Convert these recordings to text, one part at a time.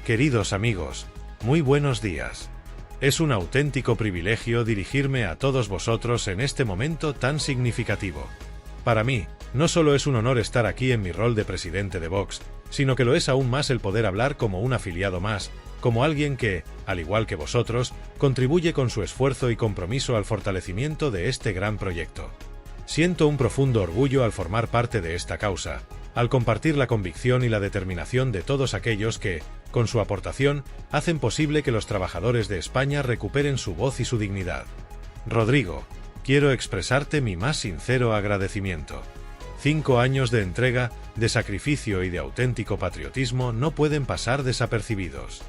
Queridos amigos, muy buenos días. Es un auténtico privilegio dirigirme a todos vosotros en este momento tan significativo. Para mí, no solo es un honor estar aquí en mi rol de presidente de Vox, sino que lo es aún más el poder hablar como un afiliado más, como alguien que, al igual que vosotros, contribuye con su esfuerzo y compromiso al fortalecimiento de este gran proyecto. Siento un profundo orgullo al formar parte de esta causa, al compartir la convicción y la determinación de todos aquellos que, con su aportación, hacen posible que los trabajadores de España recuperen su voz y su dignidad. Rodrigo, quiero expresarte mi más sincero agradecimiento. 5 años de entrega, de sacrificio y de auténtico patriotismo no pueden pasar desapercibidos.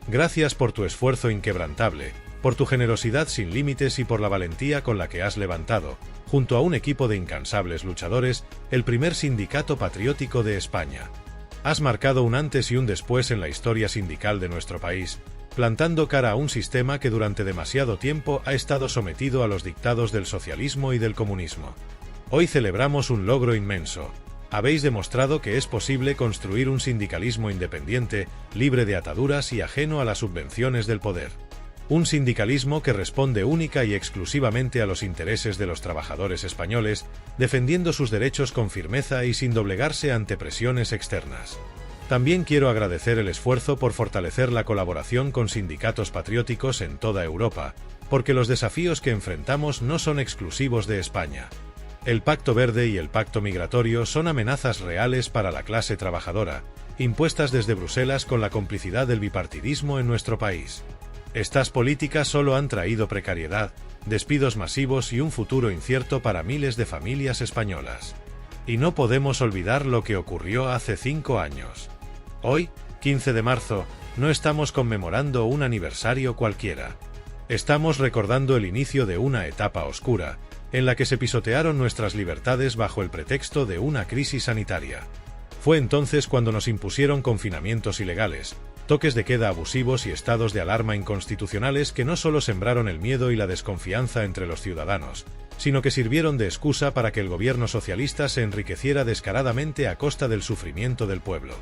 Gracias por tu esfuerzo inquebrantable, por tu generosidad sin límites y por la valentía con la que has levantado, junto a un equipo de incansables luchadores, el primer sindicato patriótico de España. Has marcado un antes y un después en la historia sindical de nuestro país, plantando cara a un sistema que durante demasiado tiempo ha estado sometido a los dictados del socialismo y del comunismo. Hoy celebramos un logro inmenso. Habéis demostrado que es posible construir un sindicalismo independiente, libre de ataduras y ajeno a las subvenciones del poder. Un sindicalismo que responde única y exclusivamente a los intereses de los trabajadores españoles, defendiendo sus derechos con firmeza y sin doblegarse ante presiones externas. También quiero agradecer el esfuerzo por fortalecer la colaboración con sindicatos patrióticos en toda Europa, porque los desafíos que enfrentamos no son exclusivos de España. El Pacto Verde y el Pacto Migratorio son amenazas reales para la clase trabajadora, impuestas desde Bruselas con la complicidad del bipartidismo en nuestro país. Estas políticas solo han traído precariedad, despidos masivos y un futuro incierto para miles de familias españolas. Y no podemos olvidar lo que ocurrió hace 5 años. Hoy, 15 de marzo, no estamos conmemorando un aniversario cualquiera. Estamos recordando el inicio de una etapa oscura, en la que se pisotearon nuestras libertades bajo el pretexto de una crisis sanitaria. Fue entonces cuando nos impusieron confinamientos ilegales, toques de queda abusivos y estados de alarma inconstitucionales que no solo sembraron el miedo y la desconfianza entre los ciudadanos, sino que sirvieron de excusa para que el gobierno socialista se enriqueciera descaradamente a costa del sufrimiento del pueblo.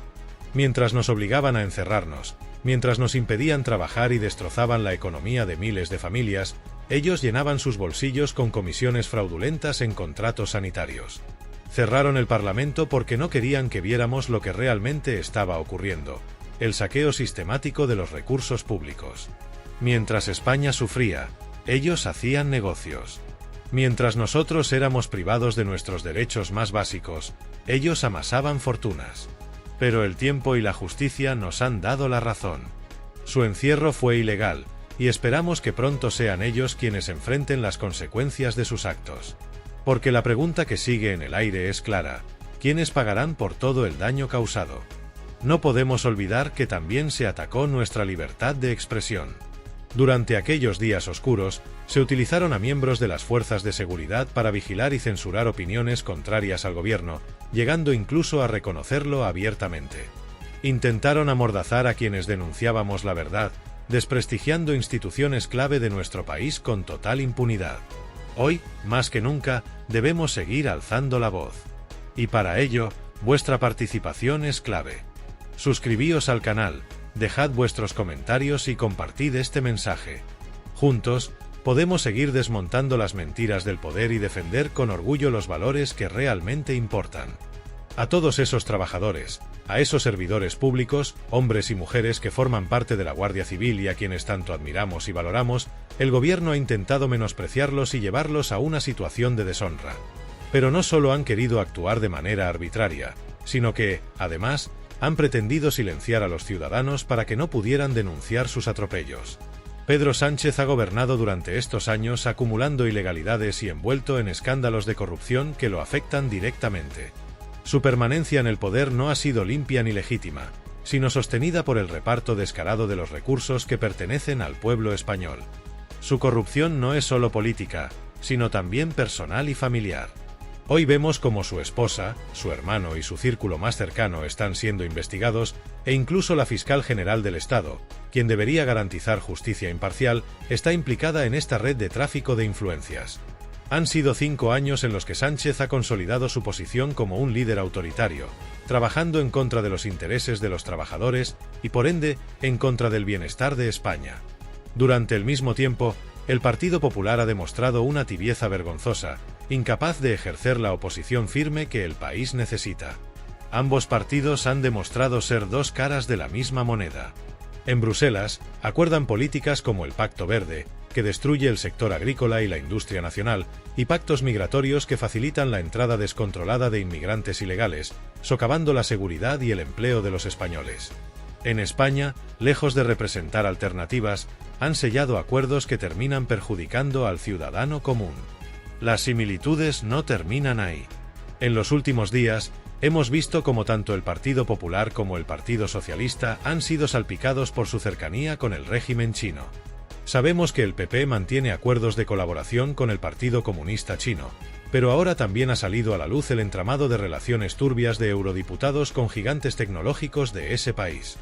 Mientras nos obligaban a encerrarnos, mientras nos impedían trabajar y destrozaban la economía de miles de familias, ellos llenaban sus bolsillos con comisiones fraudulentas en contratos sanitarios. Cerraron el Parlamento porque no querían que viéramos lo que realmente estaba ocurriendo: el saqueo sistemático de los recursos públicos. Mientras España sufría, ellos hacían negocios. Mientras nosotros éramos privados de nuestros derechos más básicos, ellos amasaban fortunas. Pero el tiempo y la justicia nos han dado la razón. Su encierro fue ilegal, y esperamos que pronto sean ellos quienes enfrenten las consecuencias de sus actos. Porque la pregunta que sigue en el aire es clara: ¿quiénes pagarán por todo el daño causado? No podemos olvidar que también se atacó nuestra libertad de expresión. Durante aquellos días oscuros, se utilizaron a miembros de las fuerzas de seguridad para vigilar y censurar opiniones contrarias al gobierno, llegando incluso a reconocerlo abiertamente. Intentaron amordazar a quienes denunciábamos la verdad, desprestigiando instituciones clave de nuestro país con total impunidad. Hoy, más que nunca, debemos seguir alzando la voz. Y para ello, vuestra participación es clave. Suscribíos al canal, dejad vuestros comentarios y compartid este mensaje. Juntos, podemos seguir desmontando las mentiras del poder y defender con orgullo los valores que realmente importan. A todos esos trabajadores, a esos servidores públicos, hombres y mujeres que forman parte de la Guardia Civil y a quienes tanto admiramos y valoramos, el gobierno ha intentado menospreciarlos y llevarlos a una situación de deshonra. Pero no solo han querido actuar de manera arbitraria, sino que, además, han pretendido silenciar a los ciudadanos para que no pudieran denunciar sus atropellos. Pedro Sánchez ha gobernado durante estos años acumulando ilegalidades y envuelto en escándalos de corrupción que lo afectan directamente. Su permanencia en el poder no ha sido limpia ni legítima, sino sostenida por el reparto descarado de los recursos que pertenecen al pueblo español. Su corrupción no es solo política, sino también personal y familiar. Hoy vemos cómo su esposa, su hermano y su círculo más cercano están siendo investigados, e incluso la fiscal general del Estado, quien debería garantizar justicia imparcial, está implicada en esta red de tráfico de influencias. Han sido 5 años en los que Sánchez ha consolidado su posición como un líder autoritario, trabajando en contra de los intereses de los trabajadores y, por ende, en contra del bienestar de España. Durante el mismo tiempo, el Partido Popular ha demostrado una tibieza vergonzosa, incapaz de ejercer la oposición firme que el país necesita. Ambos partidos han demostrado ser dos caras de la misma moneda. En Bruselas, acuerdan políticas como el Pacto Verde, que destruye el sector agrícola y la industria nacional, y pactos migratorios que facilitan la entrada descontrolada de inmigrantes ilegales, socavando la seguridad y el empleo de los españoles. En España, lejos de representar alternativas, han sellado acuerdos que terminan perjudicando al ciudadano común. Las similitudes no terminan ahí. En los últimos días, hemos visto cómo tanto el Partido Popular como el Partido Socialista han sido salpicados por su cercanía con el régimen chino. Sabemos que el PP mantiene acuerdos de colaboración con el Partido Comunista Chino, pero ahora también ha salido a la luz el entramado de relaciones turbias de eurodiputados con gigantes tecnológicos de ese país.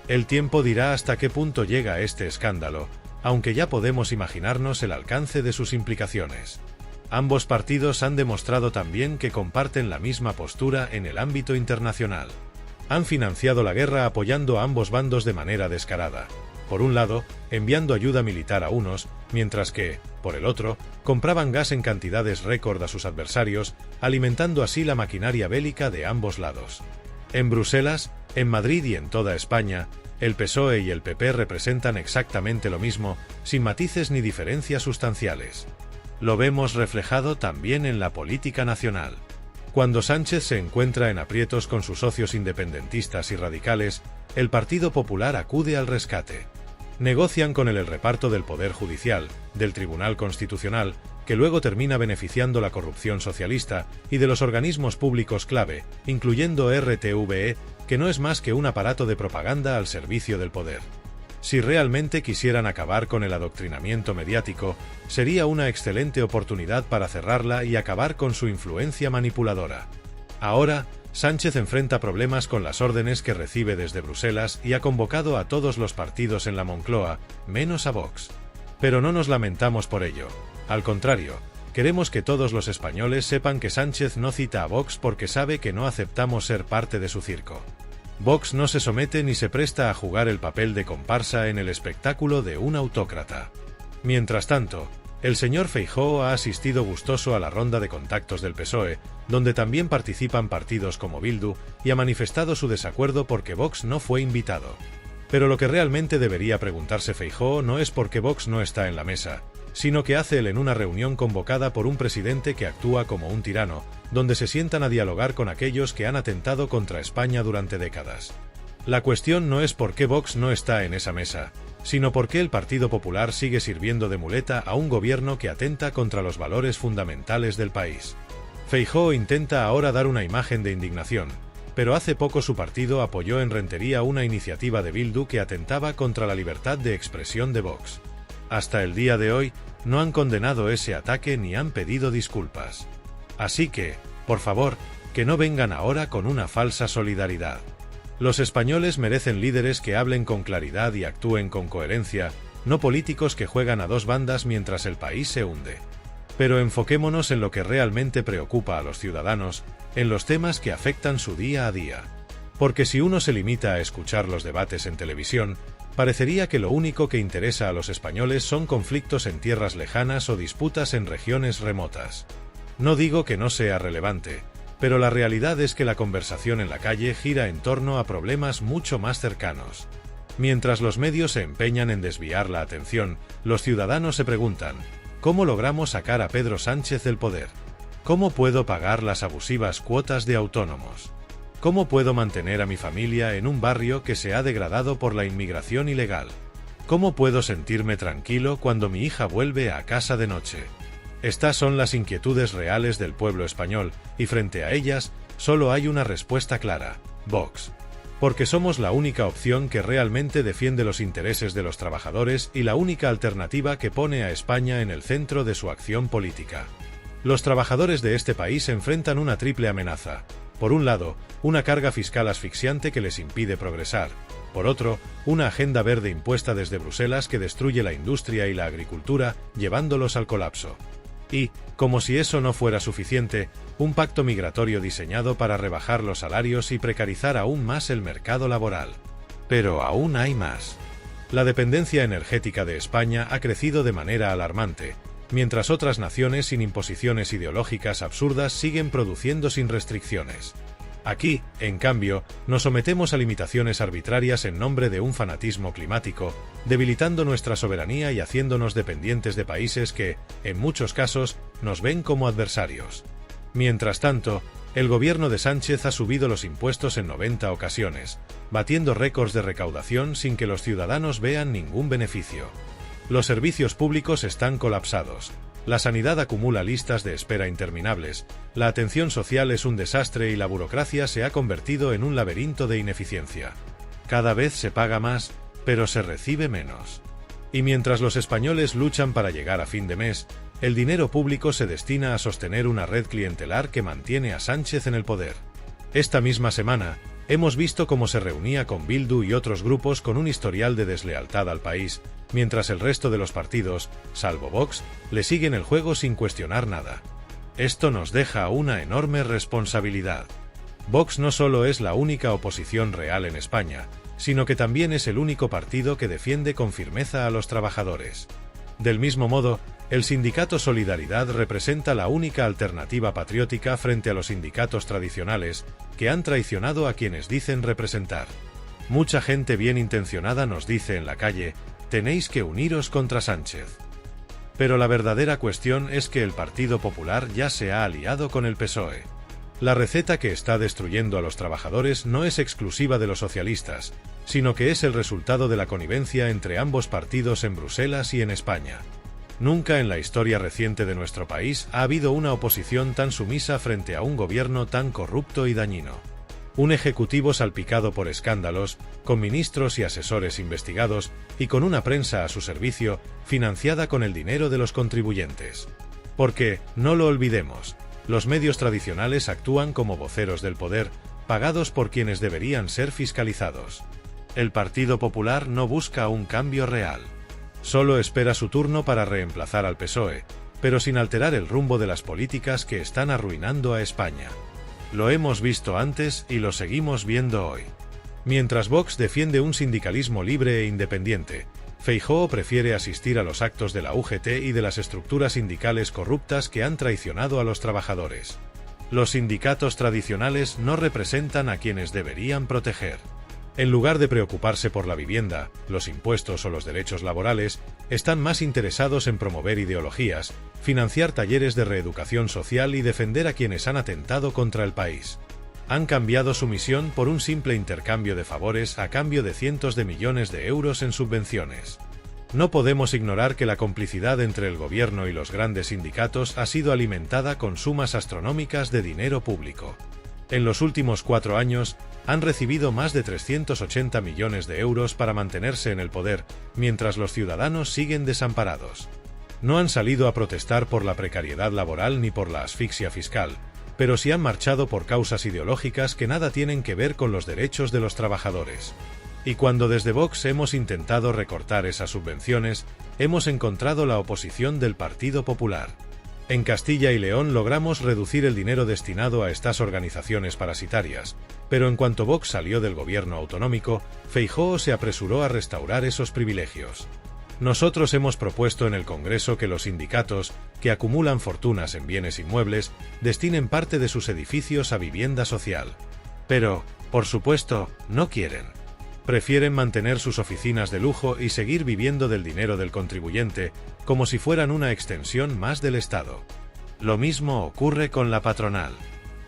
El tiempo dirá hasta qué punto llega este escándalo, aunque ya podemos imaginarnos el alcance de sus implicaciones. Ambos partidos han demostrado también que comparten la misma postura en el ámbito internacional. Han financiado la guerra apoyando a ambos bandos de manera descarada. Por un lado, enviando ayuda militar a unos, mientras que, por el otro, compraban gas en cantidades récord a sus adversarios, alimentando así la maquinaria bélica de ambos lados. En Bruselas, en Madrid y en toda España, el PSOE y el PP representan exactamente lo mismo, sin matices ni diferencias sustanciales. Lo vemos reflejado también en la política nacional. Cuando Sánchez se encuentra en aprietos con sus socios independentistas y radicales, el Partido Popular acude al rescate. Negocian con él el reparto del Poder Judicial, del Tribunal Constitucional, que luego termina beneficiando la corrupción socialista, y de los organismos públicos clave, incluyendo RTVE, que no es más que un aparato de propaganda al servicio del poder. Si realmente quisieran acabar con el adoctrinamiento mediático, sería una excelente oportunidad para cerrarla y acabar con su influencia manipuladora. Ahora, Sánchez enfrenta problemas con las órdenes que recibe desde Bruselas y ha convocado a todos los partidos en la Moncloa, menos a Vox. Pero no nos lamentamos por ello. Al contrario, queremos que todos los españoles sepan que Sánchez no cita a Vox porque sabe que no aceptamos ser parte de su circo. Vox no se somete ni se presta a jugar el papel de comparsa en el espectáculo de un autócrata. Mientras tanto, el señor Feijóo ha asistido gustoso a la ronda de contactos del PSOE, donde también participan partidos como Bildu, y ha manifestado su desacuerdo porque Vox no fue invitado. Pero lo que realmente debería preguntarse Feijóo no es por qué Vox no está en la mesa, sino qué hace él en una reunión convocada por un presidente que actúa como un tirano, donde se sientan a dialogar con aquellos que han atentado contra España durante décadas. La cuestión no es por qué Vox no está en esa mesa, sino por qué el Partido Popular sigue sirviendo de muleta a un gobierno que atenta contra los valores fundamentales del país. Feijóo intenta ahora dar una imagen de indignación, pero hace poco su partido apoyó en Rentería una iniciativa de Bildu que atentaba contra la libertad de expresión de Vox. Hasta el día de hoy, no han condenado ese ataque ni han pedido disculpas. Así que, por favor, que no vengan ahora con una falsa solidaridad. Los españoles merecen líderes que hablen con claridad y actúen con coherencia, no políticos que juegan a dos bandas mientras el país se hunde. Pero enfoquémonos en lo que realmente preocupa a los ciudadanos, en los temas que afectan su día a día. Porque si uno se limita a escuchar los debates en televisión, parecería que lo único que interesa a los españoles son conflictos en tierras lejanas o disputas en regiones remotas. No digo que no sea relevante, pero la realidad es que la conversación en la calle gira en torno a problemas mucho más cercanos. Mientras los medios se empeñan en desviar la atención, los ciudadanos se preguntan: ¿cómo logramos sacar a Pedro Sánchez del poder? ¿Cómo puedo pagar las abusivas cuotas de autónomos? ¿Cómo puedo mantener a mi familia en un barrio que se ha degradado por la inmigración ilegal? ¿Cómo puedo sentirme tranquilo cuando mi hija vuelve a casa de noche? Estas son las inquietudes reales del pueblo español, y frente a ellas, solo hay una respuesta clara: Vox. Porque somos la única opción que realmente defiende los intereses de los trabajadores y la única alternativa que pone a España en el centro de su acción política. Los trabajadores de este país enfrentan una triple amenaza. Por un lado, una carga fiscal asfixiante que les impide progresar. Por otro, una agenda verde impuesta desde Bruselas que destruye la industria y la agricultura, llevándolos al colapso. Y, como si eso no fuera suficiente, un pacto migratorio diseñado para rebajar los salarios y precarizar aún más el mercado laboral. Pero aún hay más. La dependencia energética de España ha crecido de manera alarmante, mientras otras naciones sin imposiciones ideológicas absurdas siguen produciendo sin restricciones. Aquí, en cambio, nos sometemos a limitaciones arbitrarias en nombre de un fanatismo climático, debilitando nuestra soberanía y haciéndonos dependientes de países que, en muchos casos, nos ven como adversarios. Mientras tanto, el gobierno de Sánchez ha subido los impuestos en 90 ocasiones, batiendo récords de recaudación sin que los ciudadanos vean ningún beneficio. Los servicios públicos están colapsados. La sanidad acumula listas de espera interminables, la atención social es un desastre y la burocracia se ha convertido en un laberinto de ineficiencia. Cada vez se paga más, pero se recibe menos. Y mientras los españoles luchan para llegar a fin de mes, el dinero público se destina a sostener una red clientelar que mantiene a Sánchez en el poder. Esta misma semana, hemos visto cómo se reunía con Bildu y otros grupos con un historial de deslealtad al país, mientras el resto de los partidos, salvo Vox, le siguen el juego sin cuestionar nada. Esto nos deja una enorme responsabilidad. Vox no solo es la única oposición real en España, sino que también es el único partido que defiende con firmeza a los trabajadores. Del mismo modo, el sindicato Solidaridad representa la única alternativa patriótica frente a los sindicatos tradicionales, que han traicionado a quienes dicen representar. Mucha gente bien intencionada nos dice en la calle, tenéis que uniros contra Sánchez. Pero la verdadera cuestión es que el Partido Popular ya se ha aliado con el PSOE. La receta que está destruyendo a los trabajadores no es exclusiva de los socialistas, sino que es el resultado de la connivencia entre ambos partidos en Bruselas y en España. Nunca en la historia reciente de nuestro país ha habido una oposición tan sumisa frente a un gobierno tan corrupto y dañino. Un ejecutivo salpicado por escándalos, con ministros y asesores investigados, y con una prensa a su servicio, financiada con el dinero de los contribuyentes. Porque, no lo olvidemos, los medios tradicionales actúan como voceros del poder, pagados por quienes deberían ser fiscalizados. El Partido Popular no busca un cambio real. Solo espera su turno para reemplazar al PSOE, pero sin alterar el rumbo de las políticas que están arruinando a España. Lo hemos visto antes y lo seguimos viendo hoy. Mientras Vox defiende un sindicalismo libre e independiente, Feijóo prefiere asistir a los actos de la UGT y de las estructuras sindicales corruptas que han traicionado a los trabajadores. Los sindicatos tradicionales no representan a quienes deberían proteger. En lugar de preocuparse por la vivienda, los impuestos o los derechos laborales, están más interesados en promover ideologías, financiar talleres de reeducación social y defender a quienes han atentado contra el país. Han cambiado su misión por un simple intercambio de favores a cambio de cientos de millones de euros en subvenciones. No podemos ignorar que la complicidad entre el gobierno y los grandes sindicatos ha sido alimentada con sumas astronómicas de dinero público. En los últimos 4 años, han recibido más de 380 millones de euros para mantenerse en el poder, mientras los ciudadanos siguen desamparados. No han salido a protestar por la precariedad laboral ni por la asfixia fiscal, pero sí han marchado por causas ideológicas que nada tienen que ver con los derechos de los trabajadores. Y cuando desde Vox hemos intentado recortar esas subvenciones, hemos encontrado la oposición del Partido Popular. En Castilla y León logramos reducir el dinero destinado a estas organizaciones parasitarias, pero en cuanto Vox salió del gobierno autonómico, Feijóo se apresuró a restaurar esos privilegios. Nosotros hemos propuesto en el Congreso que los sindicatos, que acumulan fortunas en bienes inmuebles, destinen parte de sus edificios a vivienda social. Pero, por supuesto, no quieren. Prefieren mantener sus oficinas de lujo y seguir viviendo del dinero del contribuyente, como si fueran una extensión más del Estado. Lo mismo ocurre con la patronal.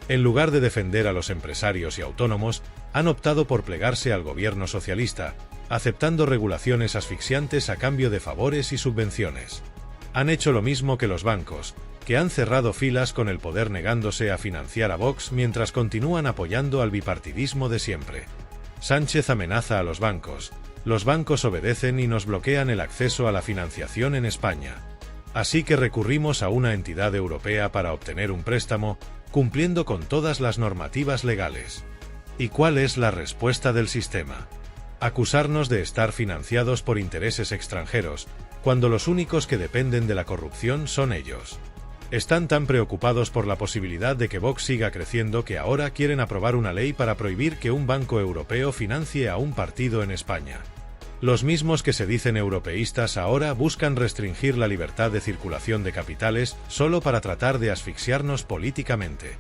En lugar de defender a los empresarios y autónomos, han optado por plegarse al gobierno socialista, aceptando regulaciones asfixiantes a cambio de favores y subvenciones. Han hecho lo mismo que los bancos, que han cerrado filas con el poder negándose a financiar a Vox mientras continúan apoyando al bipartidismo de siempre. Sánchez amenaza a los bancos obedecen y nos bloquean el acceso a la financiación en España. Así que recurrimos a una entidad europea para obtener un préstamo, cumpliendo con todas las normativas legales. ¿Y cuál es la respuesta del sistema? Acusarnos de estar financiados por intereses extranjeros, cuando los únicos que dependen de la corrupción son ellos. Están tan preocupados por la posibilidad de que Vox siga creciendo que ahora quieren aprobar una ley para prohibir que un banco europeo financie a un partido en España. Los mismos que se dicen europeístas ahora buscan restringir la libertad de circulación de capitales solo para tratar de asfixiarnos políticamente.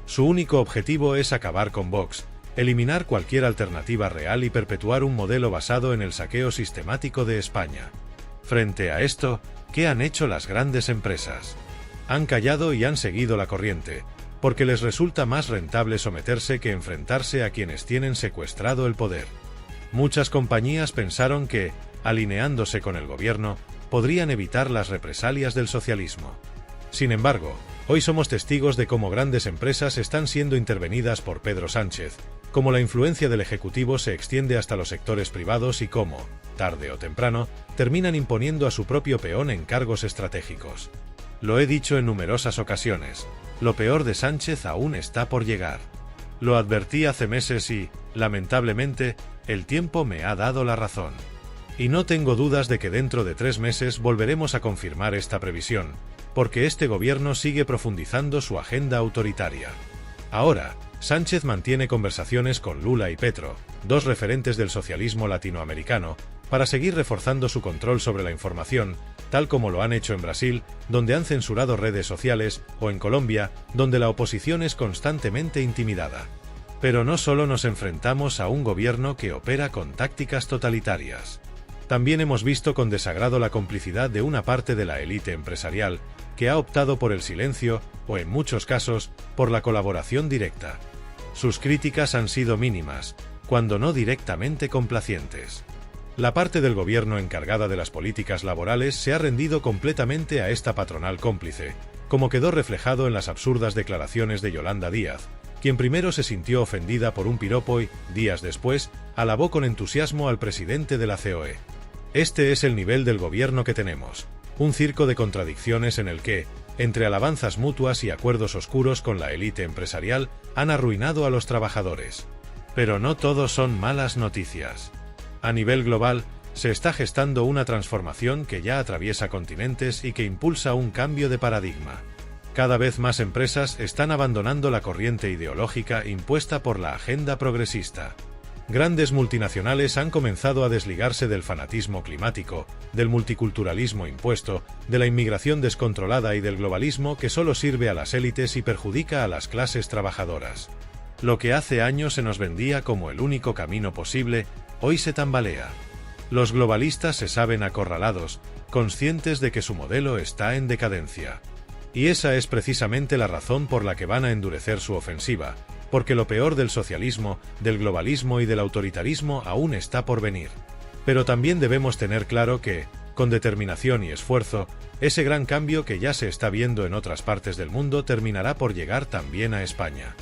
Su único objetivo es acabar con Vox, eliminar cualquier alternativa real y perpetuar un modelo basado en el saqueo sistemático de España. Frente a esto, ¿qué han hecho las grandes empresas? Han callado y han seguido la corriente, porque les resulta más rentable someterse que enfrentarse a quienes tienen secuestrado el poder. Muchas compañías pensaron que, alineándose con el gobierno, podrían evitar las represalias del socialismo. Sin embargo, hoy somos testigos de cómo grandes empresas están siendo intervenidas por Pedro Sánchez, cómo la influencia del Ejecutivo se extiende hasta los sectores privados y cómo, tarde o temprano, terminan imponiendo a su propio peón en cargos estratégicos. Lo he dicho en numerosas ocasiones, lo peor de Sánchez aún está por llegar. Lo advertí hace meses y, lamentablemente, el tiempo me ha dado la razón. Y no tengo dudas de que dentro de 3 meses volveremos a confirmar esta previsión, porque este gobierno sigue profundizando su agenda autoritaria. Ahora, Sánchez mantiene conversaciones con Lula y Petro, 2 referentes del socialismo latinoamericano, para seguir reforzando su control sobre la información, tal como lo han hecho en Brasil, donde han censurado redes sociales, o en Colombia, donde la oposición es constantemente intimidada. Pero no solo nos enfrentamos a un gobierno que opera con tácticas totalitarias. También hemos visto con desagrado la complicidad de una parte de la élite empresarial, que ha optado por el silencio, o en muchos casos, por la colaboración directa. Sus críticas han sido mínimas, cuando no directamente complacientes. La parte del gobierno encargada de las políticas laborales se ha rendido completamente a esta patronal cómplice, como quedó reflejado en las absurdas declaraciones de Yolanda Díaz, quien primero se sintió ofendida por un piropo y, días después, alabó con entusiasmo al presidente de la COE. Este es el nivel del gobierno que tenemos, un circo de contradicciones en el que, entre alabanzas mutuas y acuerdos oscuros con la élite empresarial, han arruinado a los trabajadores. Pero no todo son malas noticias. A nivel global, se está gestando una transformación que ya atraviesa continentes y que impulsa un cambio de paradigma. Cada vez más empresas están abandonando la corriente ideológica impuesta por la agenda progresista. Grandes multinacionales han comenzado a desligarse del fanatismo climático, del multiculturalismo impuesto, de la inmigración descontrolada y del globalismo que solo sirve a las élites y perjudica a las clases trabajadoras. Lo que hace años se nos vendía como el único camino posible, hoy se tambalea. Los globalistas se saben acorralados, conscientes de que su modelo está en decadencia. Y esa es precisamente la razón por la que van a endurecer su ofensiva, porque lo peor del socialismo, del globalismo y del autoritarismo aún está por venir. Pero también debemos tener claro que, con determinación y esfuerzo, ese gran cambio que ya se está viendo en otras partes del mundo terminará por llegar también a España.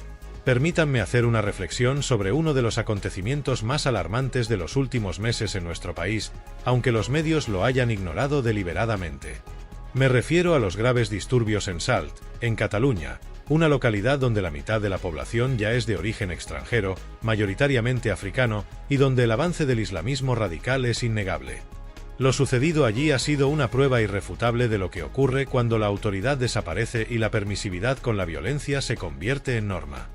Permítanme hacer una reflexión sobre uno de los acontecimientos más alarmantes de los últimos meses en nuestro país, aunque los medios lo hayan ignorado deliberadamente. Me refiero a los graves disturbios en Salt, en Cataluña, una localidad donde la mitad de la población ya es de origen extranjero, mayoritariamente africano, y donde el avance del islamismo radical es innegable. Lo sucedido allí ha sido una prueba irrefutable de lo que ocurre cuando la autoridad desaparece y la permisividad con la violencia se convierte en norma.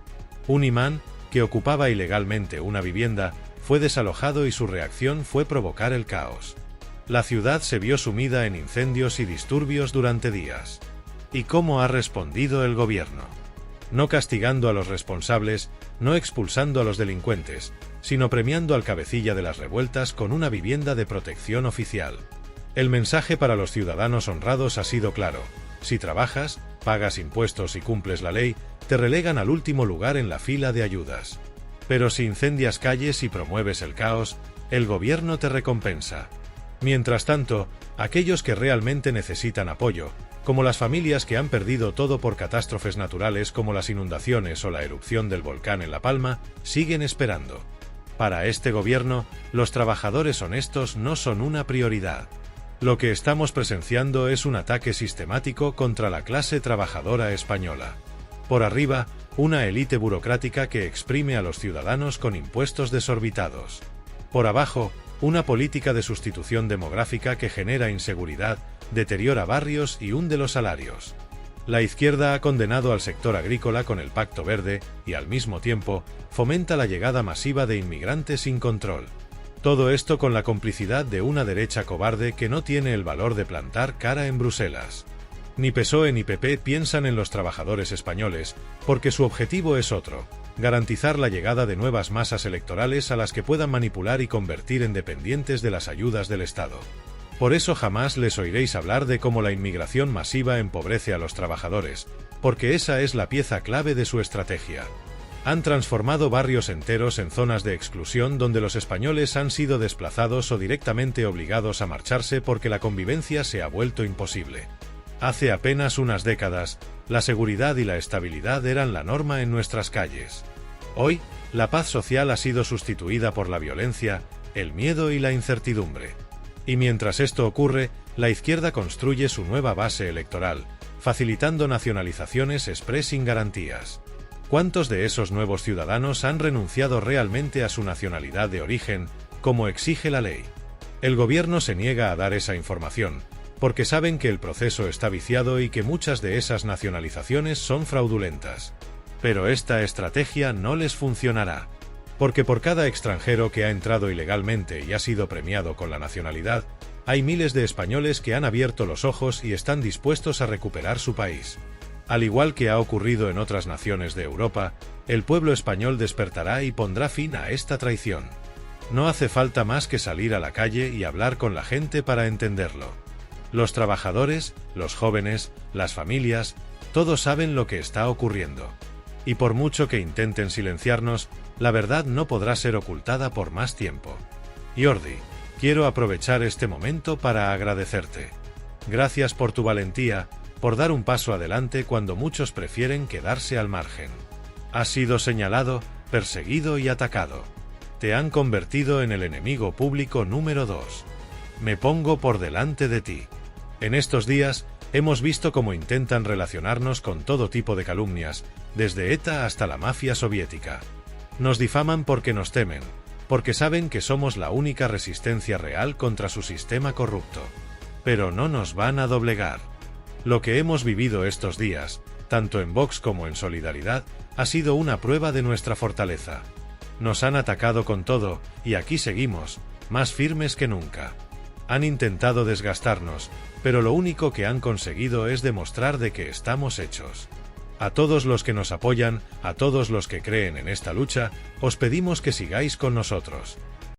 Un imán, que ocupaba ilegalmente una vivienda, fue desalojado y su reacción fue provocar el caos. La ciudad se vio sumida en incendios y disturbios durante días. ¿Y cómo ha respondido el gobierno? No castigando a los responsables, no expulsando a los delincuentes, sino premiando al cabecilla de las revueltas con una vivienda de protección oficial. El mensaje para los ciudadanos honrados ha sido claro: si trabajas, pagas impuestos y cumples la ley, te relegan al último lugar en la fila de ayudas. Pero si incendias calles y promueves el caos, el gobierno te recompensa. Mientras tanto, aquellos que realmente necesitan apoyo, como las familias que han perdido todo por catástrofes naturales como las inundaciones o la erupción del volcán en La Palma, siguen esperando. Para este gobierno, los trabajadores honestos no son una prioridad. Lo que estamos presenciando es un ataque sistemático contra la clase trabajadora española. Por arriba, una élite burocrática que exprime a los ciudadanos con impuestos desorbitados. Por abajo, una política de sustitución demográfica que genera inseguridad, deteriora barrios y hunde los salarios. La izquierda ha condenado al sector agrícola con el Pacto Verde y, al mismo tiempo, fomenta la llegada masiva de inmigrantes sin control. Todo esto con la complicidad de una derecha cobarde que no tiene el valor de plantar cara en Bruselas. Ni PSOE ni PP piensan en los trabajadores españoles, porque su objetivo es otro: garantizar la llegada de nuevas masas electorales a las que puedan manipular y convertir en dependientes de las ayudas del Estado. Por eso jamás les oiréis hablar de cómo la inmigración masiva empobrece a los trabajadores, porque esa es la pieza clave de su estrategia. Han transformado barrios enteros en zonas de exclusión donde los españoles han sido desplazados o directamente obligados a marcharse porque la convivencia se ha vuelto imposible. Hace apenas unas décadas, la seguridad y la estabilidad eran la norma en nuestras calles. Hoy, la paz social ha sido sustituida por la violencia, el miedo y la incertidumbre. Y mientras esto ocurre, la izquierda construye su nueva base electoral, facilitando nacionalizaciones exprés sin garantías. ¿Cuántos de esos nuevos ciudadanos han renunciado realmente a su nacionalidad de origen, como exige la ley? El gobierno se niega a dar esa información, porque saben que el proceso está viciado y que muchas de esas nacionalizaciones son fraudulentas. Pero esta estrategia no les funcionará. Porque por cada extranjero que ha entrado ilegalmente y ha sido premiado con la nacionalidad, hay miles de españoles que han abierto los ojos y están dispuestos a recuperar su país. Al igual que ha ocurrido en otras naciones de Europa, el pueblo español despertará y pondrá fin a esta traición. No hace falta más que salir a la calle y hablar con la gente para entenderlo. Los trabajadores, los jóvenes, las familias, todos saben lo que está ocurriendo. Y por mucho que intenten silenciarnos, la verdad no podrá ser ocultada por más tiempo. Jordi, quiero aprovechar este momento para agradecerte. Gracias por tu valentía, por dar un paso adelante cuando muchos prefieren quedarse al margen. Has sido señalado, perseguido y atacado. Te han convertido en el enemigo público número 2. Me pongo por delante de ti. En estos días, hemos visto cómo intentan relacionarnos con todo tipo de calumnias, desde ETA hasta la mafia soviética. Nos difaman porque nos temen, porque saben que somos la única resistencia real contra su sistema corrupto. Pero no nos van a doblegar. Lo que hemos vivido estos días, tanto en Vox como en Solidaridad, ha sido una prueba de nuestra fortaleza. Nos han atacado con todo, y aquí seguimos, más firmes que nunca. Han intentado desgastarnos, pero lo único que han conseguido es demostrar de que estamos hechos. A todos los que nos apoyan, a todos los que creen en esta lucha, os pedimos que sigáis con nosotros.